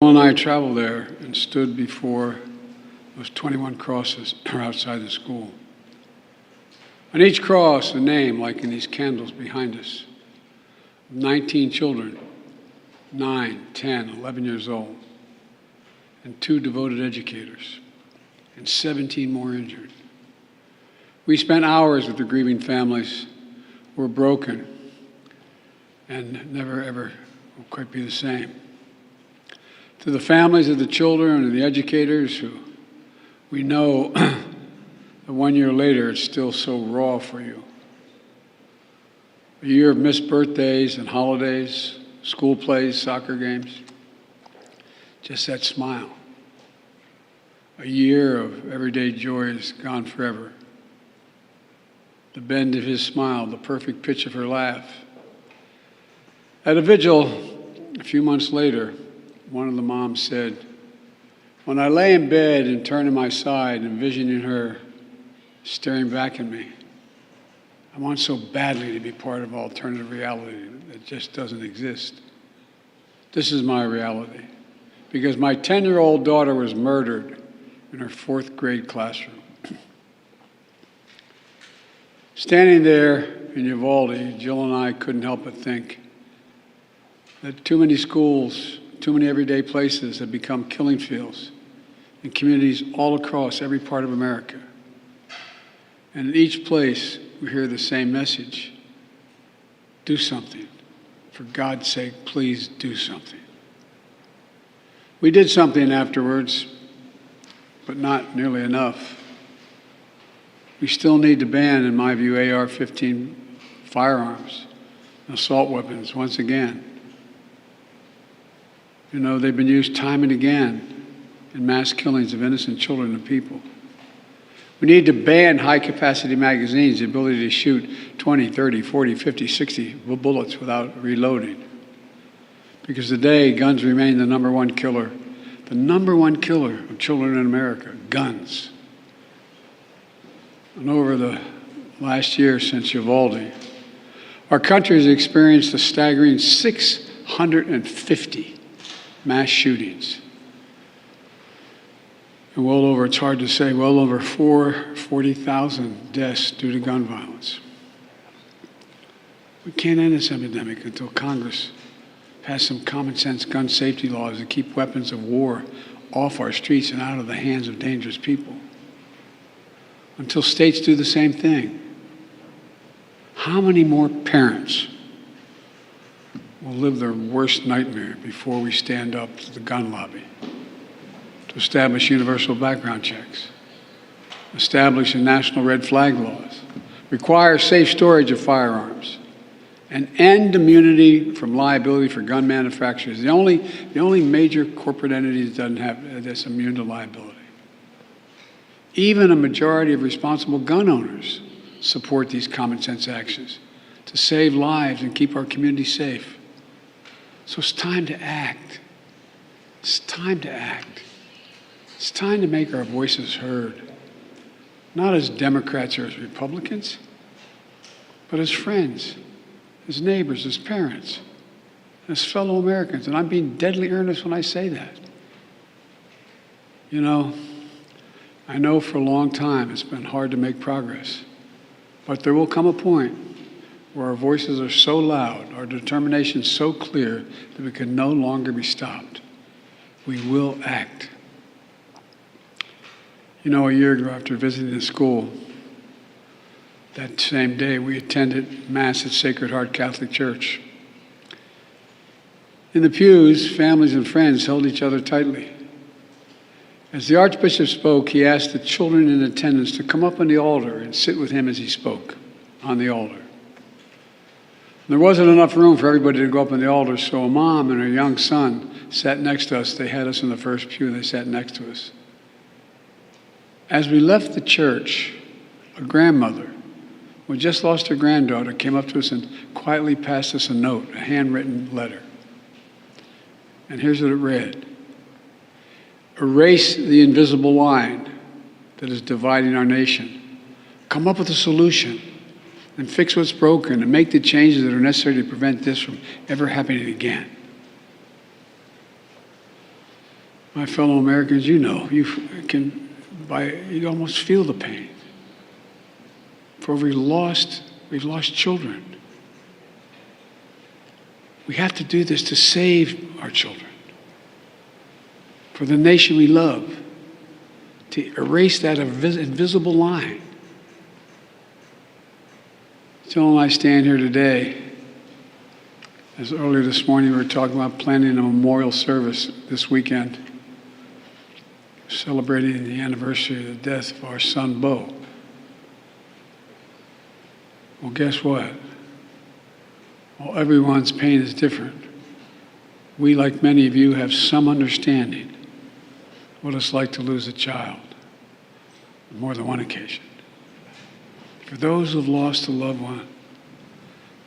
and I traveled there and stood before those 21 crosses outside the school. On each cross, a name, like in these candles behind us, 19 children, 9, 10, 11 years old, and 2 devoted educators, and 17 more injured. We spent hours with the grieving families who were broken and never, ever will quite be the same. To the families of the children and the educators who we know that 1 year later it's still so raw for you. A year of missed birthdays and holidays, school plays, soccer games, just that smile. A year of everyday joys gone forever. The bend of his smile, the perfect pitch of her laugh. At a vigil a few months later, one of the moms said, "When I lay in bed and turn to my side, envisioning her staring back at me, I want so badly to be part of alternative reality that just doesn't exist. This is my reality, because my 10-year-old daughter was murdered in her 4th grade classroom." Standing there in Uvalde, Jill and I couldn't help but think that too many schools, too many everyday places have become killing fields in communities all across every part of America. And in each place, we hear the same message. Do something. For God's sake, please do something. We did something afterwards, but not nearly enough. We still need to ban, in my view, AR-15 firearms and assault weapons once again. You know, they've been used time and again in mass killings of innocent children and people. We need to ban high-capacity magazines, the ability to shoot 20, 30, 40, 50, 60 bullets without reloading. Because today, guns remain the number one killer of children in America, guns. And over the last year since Uvalde, our country has experienced a staggering 650 mass shootings. And it's hard to say, well over 40,000 deaths due to gun violence. We can't end this epidemic until Congress passes some common sense gun safety laws that keep weapons of war off our streets and out of the hands of dangerous people. Until states do the same thing. How many more parents will live their worst nightmare before we stand up to the gun lobby to establish universal background checks, establish a national red flag laws, require safe storage of firearms, and end immunity from liability for gun manufacturers? The only major corporate entity that doesn't have that's immune to liability. Even a majority of responsible gun owners support these common sense actions to save lives and keep our community safe. So it's time to act. It's time to act. It's time to make our voices heard, not as Democrats or as Republicans, but as friends, as neighbors, as parents, as fellow Americans. And I'm being deadly earnest when I say that. You know, I know for a long time it's been hard to make progress, but there will come a point where our voices are so loud, our determination so clear that we can no longer be stopped. We will act. You know, a year ago after visiting the school, that same day we attended Mass at Sacred Heart Catholic Church. In the pews, families and friends held each other tightly. As the Archbishop spoke, he asked the children in attendance to come up on the altar and sit with him as he spoke on the altar. There wasn't enough room for everybody to go up on the altar, so a mom and her young son sat next to us. They had us in the first pew, and they sat next to us. As we left the church, a grandmother who had just lost her granddaughter came up to us and quietly passed us a note, a handwritten letter. And here's what it read. Erase the invisible line that is dividing our nation. Come up with a solution and fix what's broken and make the changes that are necessary to prevent this from ever happening again. My fellow Americans, you know, you almost feel the pain. For we've lost children. We have to do this to save our children. For the nation we love, to erase that invisible line. Jill and I stand here today. As earlier this morning, we were talking about planning a memorial service this weekend, celebrating the anniversary of the death of our son, Bo. Well, guess what? While everyone's pain is different, we, like many of you, have some understanding what it's like to lose a child on more than one occasion. For those who've lost a loved one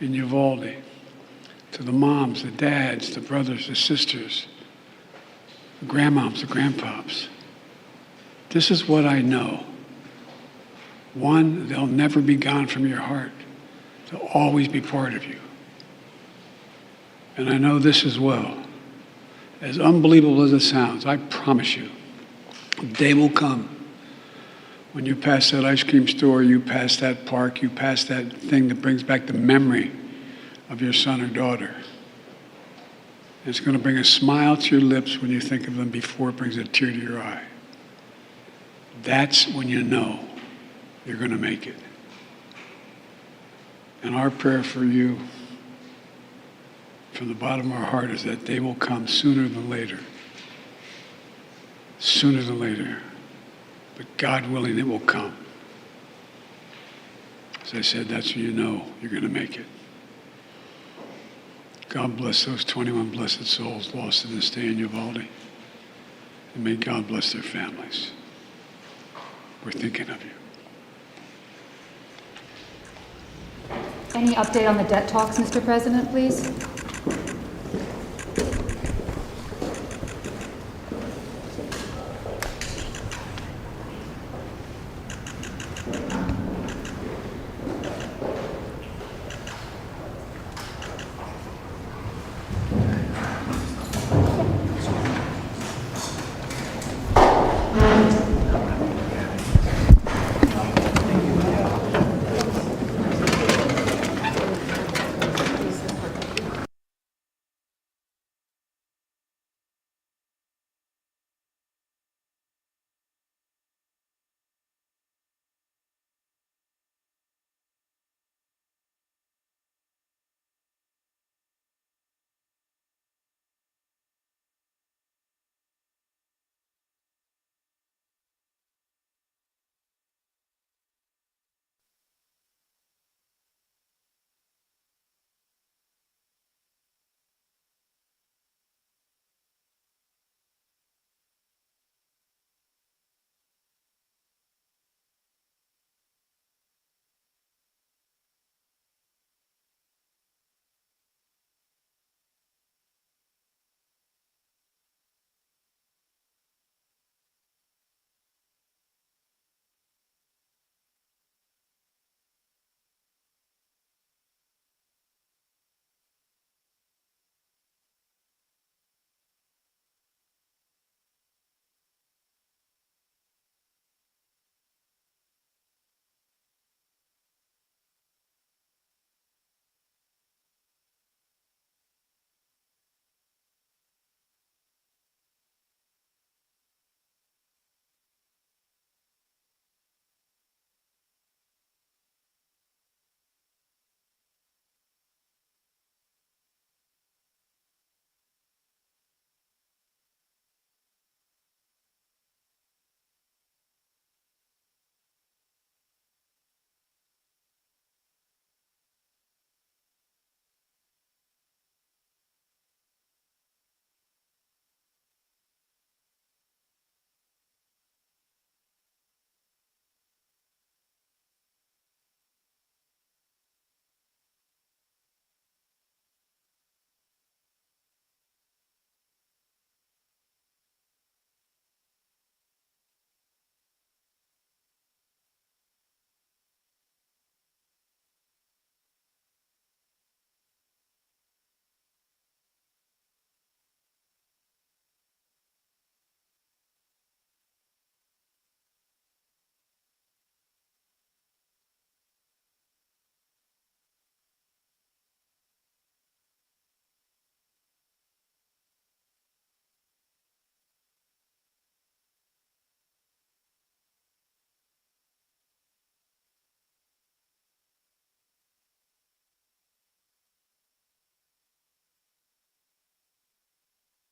in Uvalde, to the moms, the dads, the brothers, the sisters, the grandmoms, the grandpops, this is what I know. One, they'll never be gone from your heart. They'll always be part of you. And I know this as well. As unbelievable as it sounds, I promise you, a day will come when you pass that ice cream store, you pass that park, you pass that thing that brings back the memory of your son or daughter. It's going to bring a smile to your lips when you think of them before it brings a tear to your eye. That's when you know you're going to make it. And our prayer for you from the bottom of our heart is that they will come sooner than later. Sooner than later. But God willing, it will come. As I said, that's when you know you're going to make it. God bless those 21 blessed souls lost in this day in Uvalde. And may God bless their families. We're thinking of you. Any update on the debt talks, Mr. President, please?